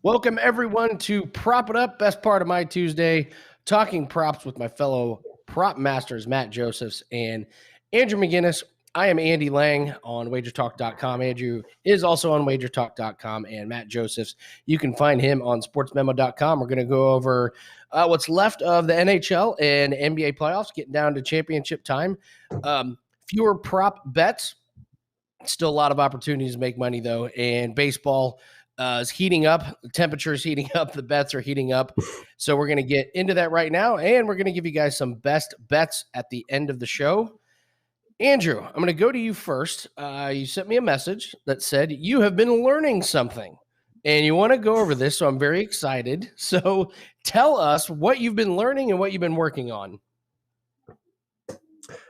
Welcome, everyone, to Prop It Up, best part of my Tuesday, talking props with my fellow prop masters, Matt Josephs and Andrew McInnis. I am Andy Lang on WagerTalk.com. Andrew is also on WagerTalk.com, and Matt Josephs, you can find him on SportsMemo.com. We're going to go over what's left of the NHL and NBA playoffs, getting down to championship time. Fewer prop bets, still a lot of opportunities to make money, though, and baseball is heating up. The temperature is heating up. The bets are heating up. So we're going to get into that right now, and we're going to give you guys some best bets at the end of the show. Andrew, I'm going to go to you first. You sent me a message that said you have been learning something, and you want to go over this, so I'm very excited. So tell us what you've been learning and what you've been working on.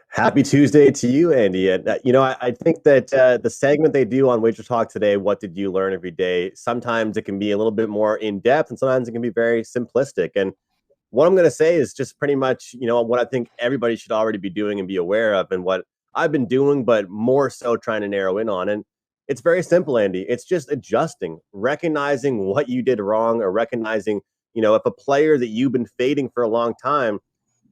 Happy Tuesday to you, Andy. And, I think that the segment they do on Wager Talk today, What Did You Learn Every Day, sometimes it can be a little bit more in-depth and sometimes it can be very simplistic. And what I'm going to say is just pretty much, what I think everybody should already be doing and be aware of and what I've been doing, but more so trying to narrow in on. And it's very simple, Andy. It's just adjusting, recognizing what you did wrong or recognizing, if a player that you've been fading for a long time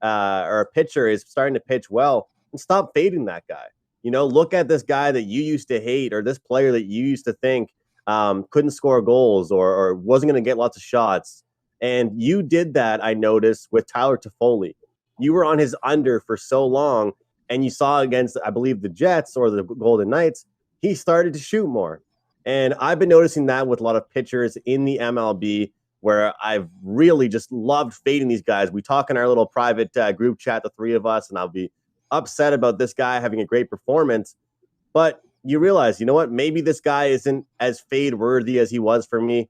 or a pitcher is starting to pitch well, and stop fading that guy. Look at this guy that you used to hate or this player that you used to think couldn't score goals or wasn't going to get lots of shots. And you did that, I noticed, with Tyler Toffoli. You were on his under for so long, and you saw against, I believe, the Jets or the Golden Knights, he started to shoot more. And I've been noticing that with a lot of pitchers in the MLB, where I've really just loved fading these guys. We talk in our little private group chat, the three of us, and I'll be upset about this guy having a great performance. But you realize, maybe this guy isn't as fade worthy as he was for me,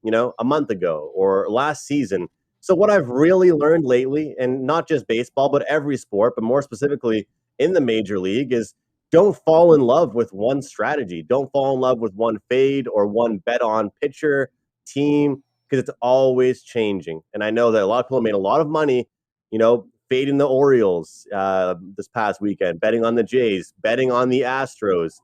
a month ago or last season. So what I've really learned lately, and not just baseball, but every sport, but more specifically in the major league, is don't fall in love with one strategy. Don't fall in love with one fade or one bet on pitcher, team, because it's always changing. And I know that a lot of people made a lot of money, fading the Orioles this past weekend, betting on the Jays, betting on the Astros.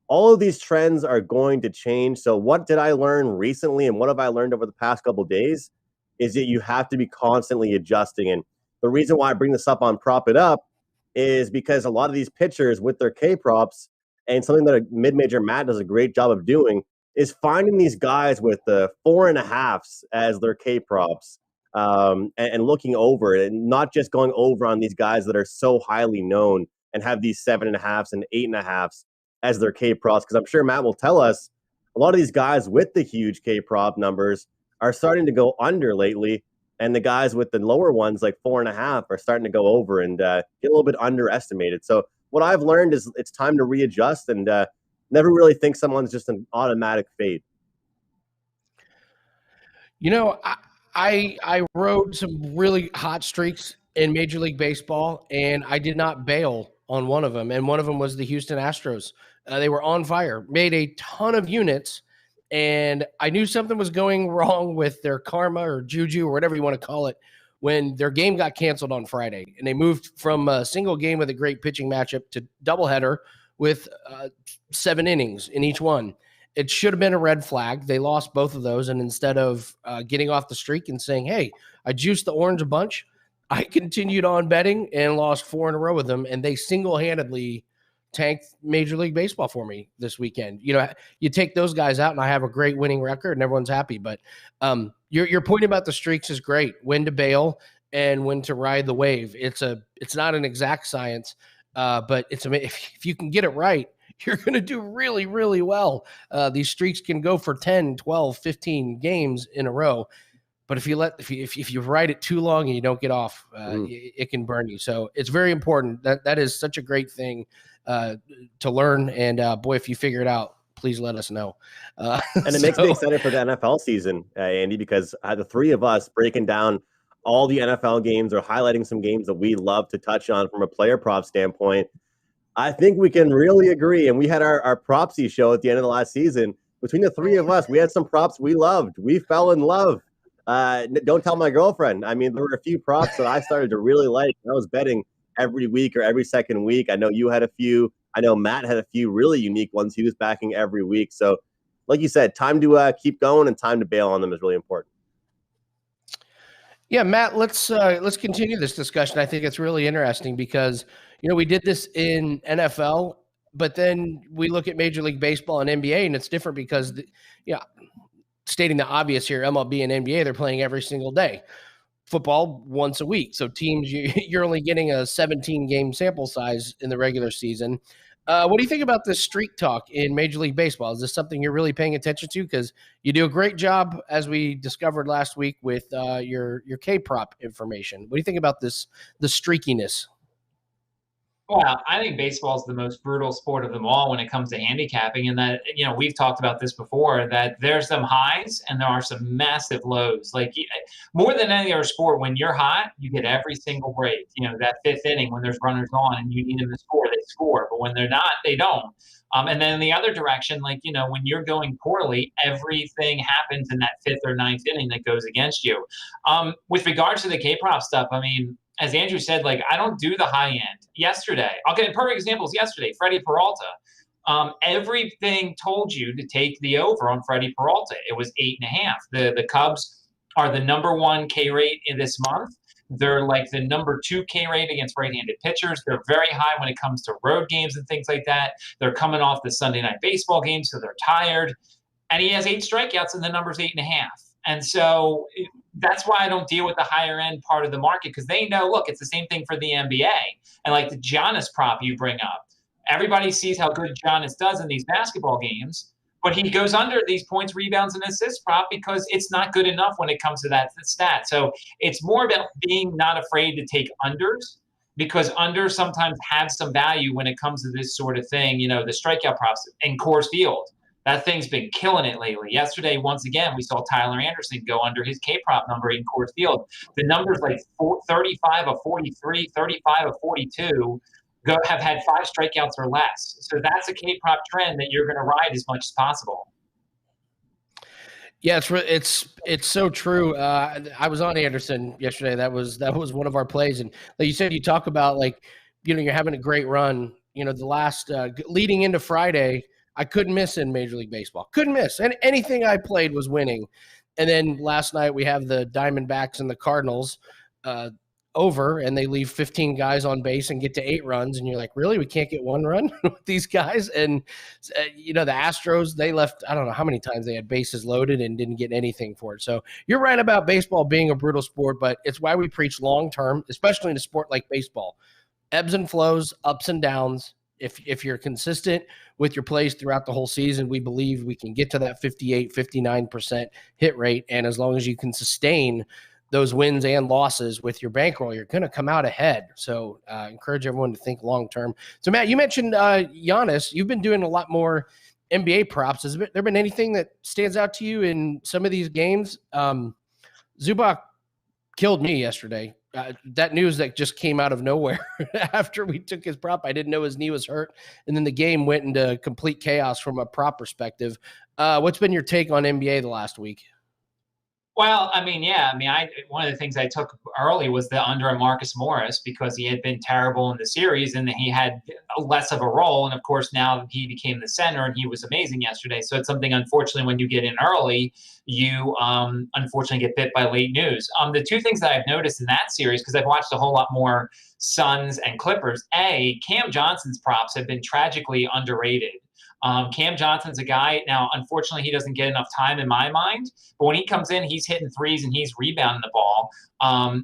All of these trends are going to change. So what did I learn recently and what have I learned over the past couple of days is that you have to be constantly adjusting. And the reason why I bring this up on Prop It Up is because a lot of these pitchers with their K-props, and something that a mid-major Matt does a great job of doing, is finding these guys with the 4.5s as their K-props. And looking over it and not just going over on these guys that are so highly known and have these 7.5s and 8.5s as their K props. Because I'm sure Matt will tell us a lot of these guys with the huge K prop numbers are starting to go under lately. And the guys with the lower ones, like 4.5, are starting to go over and get a little bit underestimated. So what I've learned is it's time to readjust and never really think someone's just an automatic fade. I rode some really hot streaks in Major League Baseball, and I did not bail on one of them. And one of them was the Houston Astros. They were on fire, made a ton of units, and I knew something was going wrong with their karma or juju or whatever you want to call it when their game got canceled on Friday. And they moved from a single game with a great pitching matchup to doubleheader with 7 innings in each one. It should have been a red flag. They lost both of those. And instead of getting off the streak and saying, hey, I juiced the orange a bunch, I continued on betting and lost 4 in a row with them. And they single-handedly tanked Major League Baseball for me this weekend. You take those guys out and I have a great winning record and everyone's happy. But your point about the streaks is great. When to bail and when to ride the wave. It's not an exact science, but if you can get it right, you're going to do really, really well. These streaks can go for 10, 12, 15 games in a row. But if you ride it too long and you don't get off, it can burn you. So it's very important. That is such a great thing to learn. And boy, if you figure it out, please let us know. And it makes me excited for the NFL season, Andy, because the three of us breaking down all the NFL games or highlighting some games that we love to touch on from a player prop standpoint, I think we can really agree. And we had our propsy show at the end of the last season. Between the three of us, we had some props we loved. We fell in love. Don't tell my girlfriend. I mean, there were a few props that I started to really like. I was betting every week or every second week. I know you had a few. I know Matt had a few really unique ones he was backing every week. So, like you said, time to keep going and time to bail on them is really important. Yeah, Matt, let's continue this discussion. I think it's really interesting because we did this in NFL, but then we look at Major League Baseball and NBA, and it's different because stating the obvious here, MLB and NBA, they're playing every single day. Football once a week. So teams, you're only getting a 17 game sample size in the regular season. What do you think about this streak talk in Major League Baseball? Is this something you're really paying attention to? Because you do a great job, as we discovered last week, with your K-prop information. What do you think about the streakiness? Well, I think baseball is the most brutal sport of them all when it comes to handicapping. And that, we've talked about this before, that there's some highs and there are some massive lows. Like more than any other sport, when you're hot, you get every single break. That fifth inning when there's runners on and you need them to score, they score. But when they're not, they don't. And then in the other direction, when you're going poorly, everything happens in that fifth or ninth inning that goes against you. With regards to the K-prop stuff, as Andrew said, I don't do the high end. Yesterday, I'll get perfect examples. Yesterday, Freddie Peralta. Everything told you to take the over on Freddie Peralta. It was 8.5. The Cubs are the number 1 K rate in this month. They're like the number 2 K rate against right-handed pitchers. They're very high when it comes to road games and things like that. They're coming off the Sunday night baseball game, so they're tired. And he has 8 strikeouts, and the number's 8.5. And so that's why I don't deal with the higher end part of the market, because they know, look, it's the same thing for the NBA. And like the Giannis prop you bring up, everybody sees how good Giannis does in these basketball games, but he goes under these points, rebounds, and assists prop because it's not good enough when it comes to that stat. So it's more about being not afraid to take unders, because unders sometimes have some value when it comes to this sort of thing. The strikeout props in Coors Field. That thing's been killing it lately. Yesterday, once again, we saw Tyler Anderson go under his K-prop number in Coors Field. The numbers like 35 of 43, 35 of 42 have had 5 strikeouts or less. So that's a K-prop trend that you're going to ride as much as possible. Yeah, it's so true. I was on Anderson yesterday. That was one of our plays, and like you said, you talk about you're having a great run. The last leading into Friday, I couldn't miss in Major League Baseball. Couldn't miss. And anything I played was winning. And then last night we have the Diamondbacks and the Cardinals over, and they leave 15 guys on base and get to 8 runs. And you're like, really? We can't get 1 run with these guys? And, the Astros, they left, I don't know how many times they had bases loaded and didn't get anything for it. So you're right about baseball being a brutal sport, but it's why we preach long-term, especially in a sport like baseball. Ebbs and flows, ups and downs. If you're consistent with your plays throughout the whole season, we believe we can get to that 58, 59% hit rate. And as long as you can sustain those wins and losses with your bankroll, you're going to come out ahead. So encourage everyone to think long-term. So Matt, you mentioned Giannis. You've been doing a lot more NBA props. Has there been anything that stands out to you in some of these games? Zubac killed me yesterday. That news that just came out of nowhere after we took his prop. I didn't know his knee was hurt. And then the game went into complete chaos from a prop perspective. What's been your take on NBA the last week? Well, one of the things I took early was the under on Marcus Morris, because he had been terrible in the series and he had less of a role. And of course, now he became the center and he was amazing yesterday. So it's something, unfortunately, when you get in early, you unfortunately get bit by late news. The 2 things that I've noticed in that series, because I've watched a whole lot more Suns and Clippers, Cam Johnson's props have been tragically underrated. Cam Johnson's a guy, now, unfortunately, he doesn't get enough time in my mind, but when he comes in, he's hitting threes and he's rebounding the ball.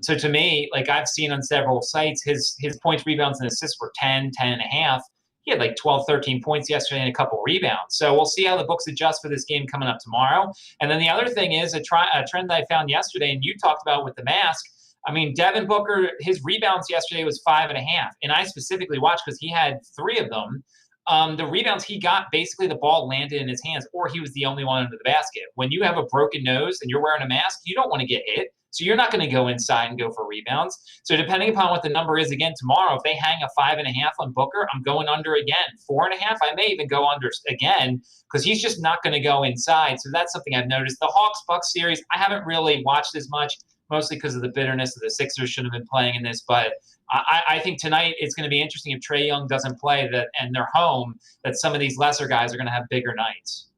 So to me, I've seen on several sites, his points, rebounds, and assists were 10, 10.5. He had 12, 13 points yesterday and a couple rebounds. So we'll see how the books adjust for this game coming up tomorrow. And then the other thing is a trend that I found yesterday, and you talked about with the mask. Devin Booker, his rebounds yesterday was 5.5. And I specifically watched because he had 3 of them. The rebounds he got, basically the ball landed in his hands, or he was the only one under the basket. When you have a broken nose and you're wearing a mask, you don't want to get hit. So you're not going to go inside and go for rebounds. So depending upon what the number is again tomorrow, if they hang a 5.5 on Booker, I'm going under again. 4.5, I may even go under again, because he's just not going to go inside. So that's something I've noticed. The Hawks-Bucks series, I haven't really watched as much. mostly because of the bitterness of the Sixers should have been playing in this. But I think tonight it's going to be interesting if Trae Young doesn't play and they're home, that some of these lesser guys are going to have bigger nights.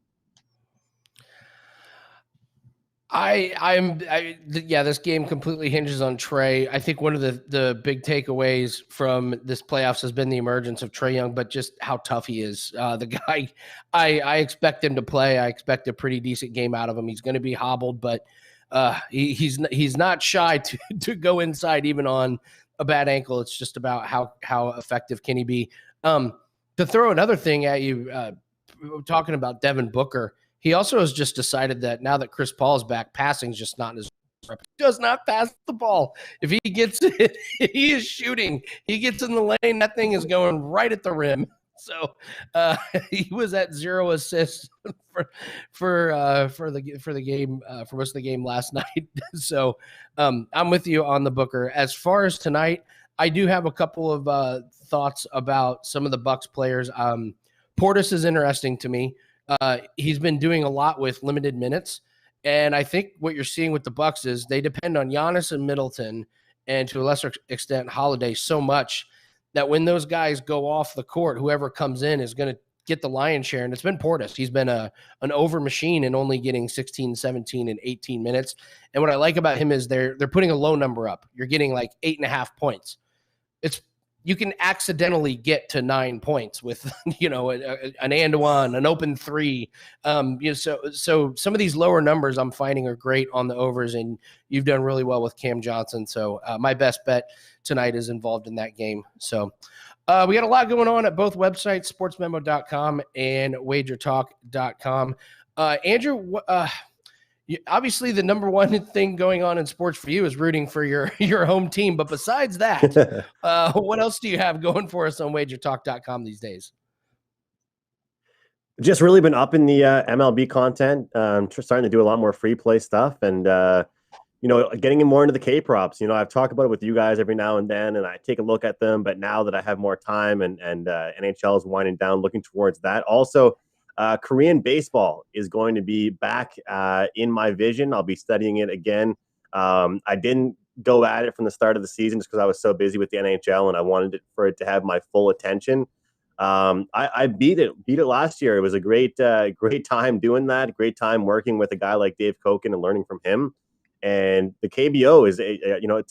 Yeah, this game completely hinges on Trae. I think one of the big takeaways from this playoffs has been the emergence of Trae Young, but just how tough he is. The guy, I expect him to play. I expect a pretty decent game out of him. He's going to be hobbled, but he's not shy to go inside even on a bad ankle. It's just about how effective can he be. To throw another thing at you, talking about Devin Booker. He also has just decided that now that Chris Paul is back, passing is just not in his rep. He does not pass the ball. If he gets it, he is shooting. He gets in the lane, that thing is going right at the rim. So he was at 0 assists for the game for most of the game last night. So I'm with you on the Booker. As far as tonight, I do have a couple of thoughts about some of the Bucks players. Portis is interesting to me. He's been doing a lot with limited minutes, and I think what you're seeing with the Bucks is they depend on Giannis and Middleton, and to a lesser extent Holiday, so much that when those guys go off the court, whoever comes in is going to get the lion's share. And it's been Portis. He's been an over machine and only getting 16, 17, and 18 minutes. And what I like about him is they're putting a low number up. You're getting like 8.5 points. You can accidentally get to 9 points with, an and one, an open three. So some of these lower numbers I'm finding are great on the overs, and you've done really well with Cam Johnson. So my best bet tonight is involved in that game. So we got a lot going on at both websites, sportsmemo.com and wagertalk.com. Andrew, obviously the number one thing going on in sports for you is rooting for your home team. But besides that, what else do you have going for us on wagertalk.com these days? Just really been up in the MLB content. Starting to do a lot more free play stuff and, getting more into the K props. I've talked about it with you guys every now and then, and I take a look at them. But now that I have more time and NHL is winding down, looking towards that. Also, Korean baseball is going to be back in my vision. I'll be studying it again. I didn't go at it from the start of the season just because I was so busy with the NHL and I wanted for it to have my full attention. I beat it last year. It was a great time doing that. Great time working with a guy like Dave Koken and learning from him. And the KBO is a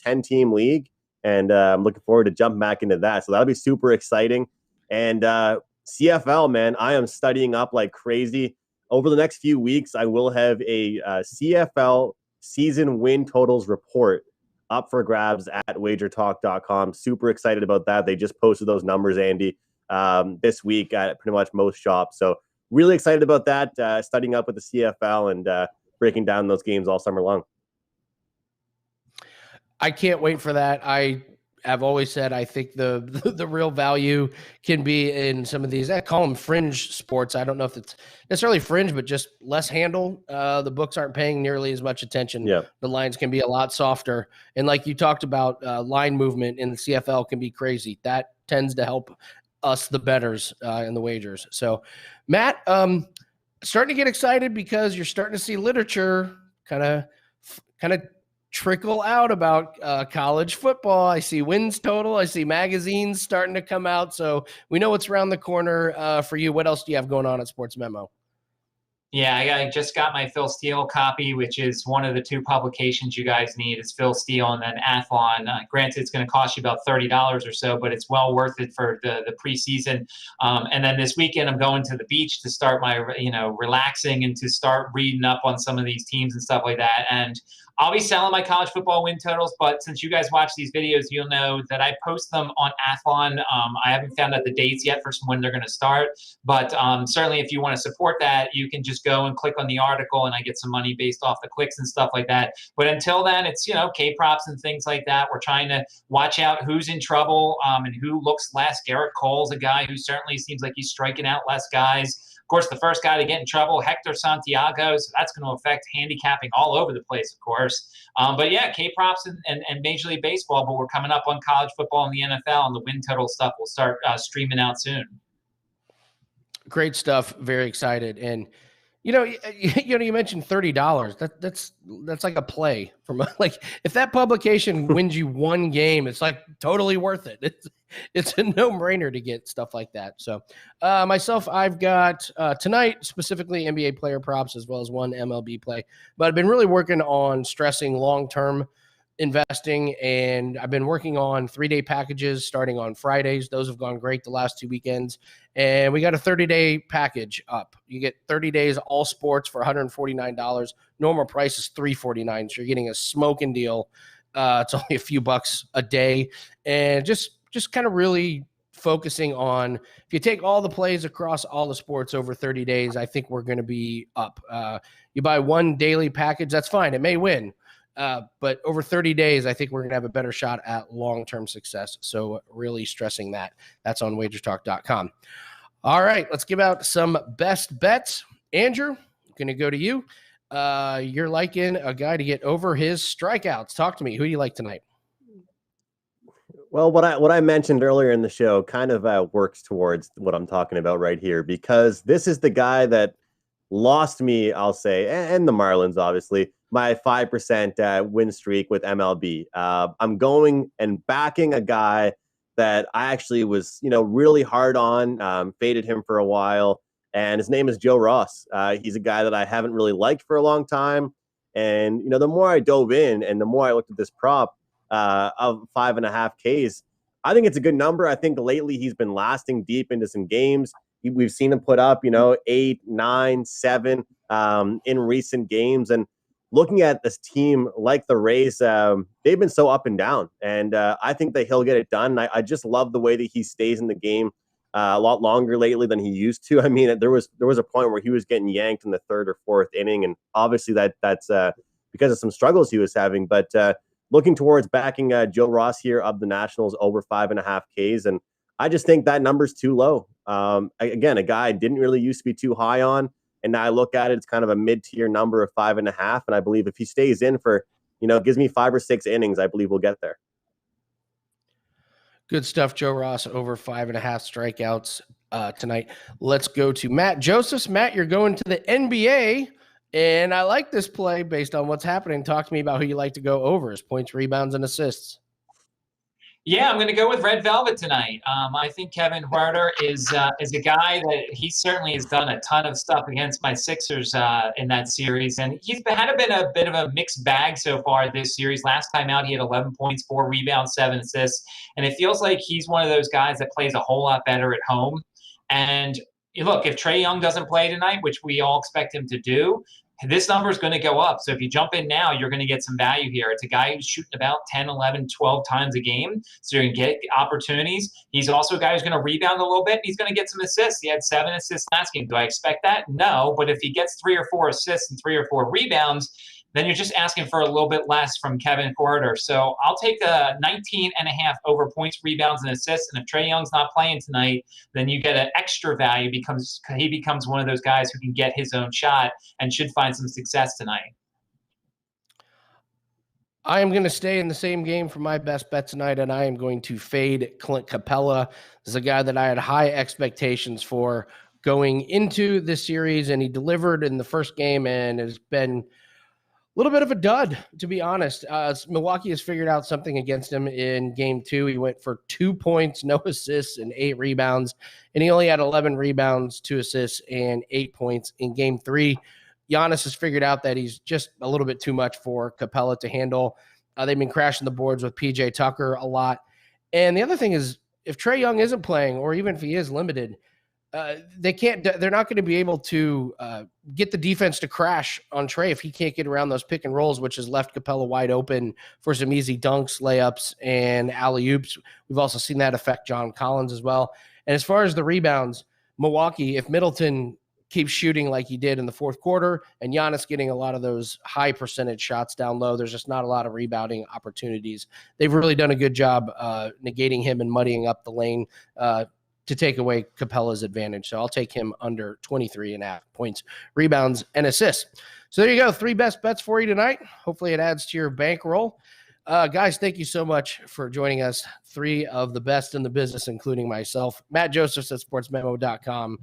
10-team league, and I'm looking forward to jumping back into that. So that'll be super exciting. And CFL, man, I am studying up like crazy. Over the next few weeks, I will have a CFL season win totals report up for grabs at wagertalk.com. Super excited about that. They just posted those numbers, Andy, this week at pretty much most shops. So really excited about that, studying up with the CFL and breaking down those games all summer long. I can't wait for that. I have always said I think the real value can be in some of these. I call them fringe sports. I don't know if it's necessarily fringe, but just less handle. The books aren't paying nearly as much attention. Yeah. The lines can be a lot softer. And like you talked about, line movement in the CFL can be crazy. That tends to help us, the bettors, in the wagers. So, Matt, starting to get excited because you're starting to see literature kind of trickle out about college football. I see wins total. I see magazines starting to come out. So we know what's around the corner for you. What else do you have going on at Sports Memo? Yeah, I just got my Phil Steele copy, which is one of the two publications you guys need. It's Phil Steele and then Athlon. Granted, it's going to cost you about $30 or so, but it's well worth it for the preseason. And then this weekend, I'm going to the beach to start my, relaxing and to start reading up on some of these teams and stuff like that. And I'll be selling my college football win totals, but since you guys watch these videos, you'll know that I post them on Athlon. I haven't found out the dates yet for when they're going to start, but certainly if you want to support that, you can just go and click on the article and I get some money based off the clicks and stuff like that. But until then, it's, K-props and things like that. We're trying to watch out who's in trouble and who looks less. Garrett Cole's a guy who certainly seems like he's striking out less guys. Of course, the first guy to get in trouble, Hector Santiago, so that's going to affect handicapping all over the place, of course. But yeah, K-props and Major League Baseball, but we're coming up on college football and the NFL, and the win total stuff will start streaming out soon. Great stuff. Very excited. And You mentioned $30. That's like a play from like if that publication wins you one game, it's like totally worth it. It's a no-brainer to get stuff like that. So myself, I've got tonight specifically NBA player props as well as one MLB play, but I've been really working on stressing long-term investing, and I've been working on 3-day packages starting on Fridays. Those have gone great the last 2 weekends, and we got a 30-day package up. You get 30 days all sports for $149. Normal price is $349, so you're getting a smoking deal. It's only a few bucks a day, and just kind of really focusing on, if you take all the plays across all the sports over 30 days, I think we're going to be up. You buy one daily package, that's fine. It may win. But over 30 days, I think we're going to have a better shot at long-term success. So really stressing that. That's on WagerTalk.com. All right, let's give out some best bets. Andrew, I'm going to go to you. You're liking a guy to get over his strikeouts. Talk to me. Who do you like tonight? Well, what I mentioned earlier in the show kind of works towards what I'm talking about right here, because this is the guy that lost me, I'll say, and the Marlins, obviously, my 5% win streak with MLB. I'm going and backing a guy that I actually was, really hard on, faded him for a while, and his name is Joe Ross. He's a guy that I haven't really liked for a long time, and, the more I dove in and the more I looked at this prop of 5.5 Ks, I think it's a good number. I think lately he's been lasting deep into some games. We've seen him put up, 8, 9, 7 in recent games. And looking at this team like the Rays, they've been so up and down. And I think that he'll get it done. I just love the way that he stays in the game a lot longer lately than he used to. I mean, there was a point where he was getting yanked in the 3rd or 4th inning. And obviously that's because of some struggles he was having. But looking towards backing Joe Ross here of the Nationals over 5.5 Ks. And I just think that number's too low. Again, a guy I didn't really used to be too high on. And now I look at it, it's kind of a mid-tier number of 5.5. And I believe if he stays in for, gives me 5 or 6 innings, I believe we'll get there. Good stuff, Joe Ross, over 5.5 strikeouts tonight. Let's go to Matt Josephs. Matt, you're going to the NBA. And I like this play based on what's happening. Talk to me about who you like to go over as points, rebounds, and assists. Yeah, I'm going to go with Red Velvet tonight. I think Kevin Huerter is a guy that he certainly has done a ton of stuff against my Sixers in that series. And he's been a bit of a mixed bag so far this series. Last time out, he had 11 points, 4 rebounds, 7 assists. And it feels like he's one of those guys that plays a whole lot better at home. And look, if Trae Young doesn't play tonight, which we all expect him to do, this number is going to go up. So if you jump in now, you're going to get some value here. It's a guy who's shooting about 10, 11, 12 times a game. So you're going to get opportunities. He's also a guy who's going to rebound a little bit. And he's going to get some assists. He had 7 assists last game. Do I expect that? No. But if he gets 3 or 4 assists and 3 or 4 rebounds, then you're just asking for a little bit less from Kevin Huerter. So I'll take the 19.5 over points, rebounds, and assists. And if Trae Young's not playing tonight, then you get an extra value because he becomes one of those guys who can get his own shot and should find some success tonight. I am going to stay in the same game for my best bet tonight, and I am going to fade Clint Capella. This is a guy that I had high expectations for going into this series, and he delivered in the first game and has been a little bit of a dud, to be honest. Milwaukee has figured out something against him in game 2. He went for 2 points, no assists, and 8 rebounds. And he only had 11 rebounds, 2 assists, and 8 points in game 3. Giannis has figured out that he's just a little bit too much for Capella to handle. They've been crashing the boards with PJ Tucker a lot. And the other thing is, if Trae Young isn't playing, or even if he is limited, they're not going to be able to get the defense to crash on Trae if he can't get around those pick and rolls, which has left Capella wide open for some easy dunks, layups, and alley-oops. We've also seen that affect John Collins as well. And as far as the rebounds, Milwaukee, if Middleton keeps shooting like he did in the fourth quarter and Giannis getting a lot of those high percentage shots down low, there's just not a lot of rebounding opportunities. They've really done a good job negating him and muddying up the lane to take away Capella's advantage. So I'll take him under 23.5 points, rebounds, and assists. So there you go. 3 best bets for you tonight. Hopefully it adds to your bankroll. Guys, thank you so much for joining us. 3 of the best in the business, including myself, Matt Josephs at sportsmemo.com,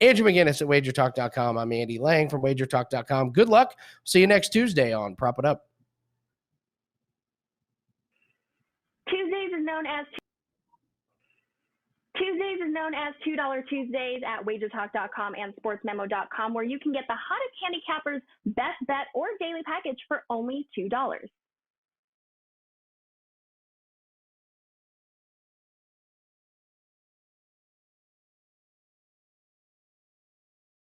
Andrew McInnis at WagerTalk.com. I'm Andy Lang from WagerTalk.com. Good luck. See you next Tuesday on Prop It Up. Tuesdays is known as $2 Tuesdays at WagerTalk.com and SportsMemo.com, where you can get the hottest handicappers, best bet, or daily package for only $2.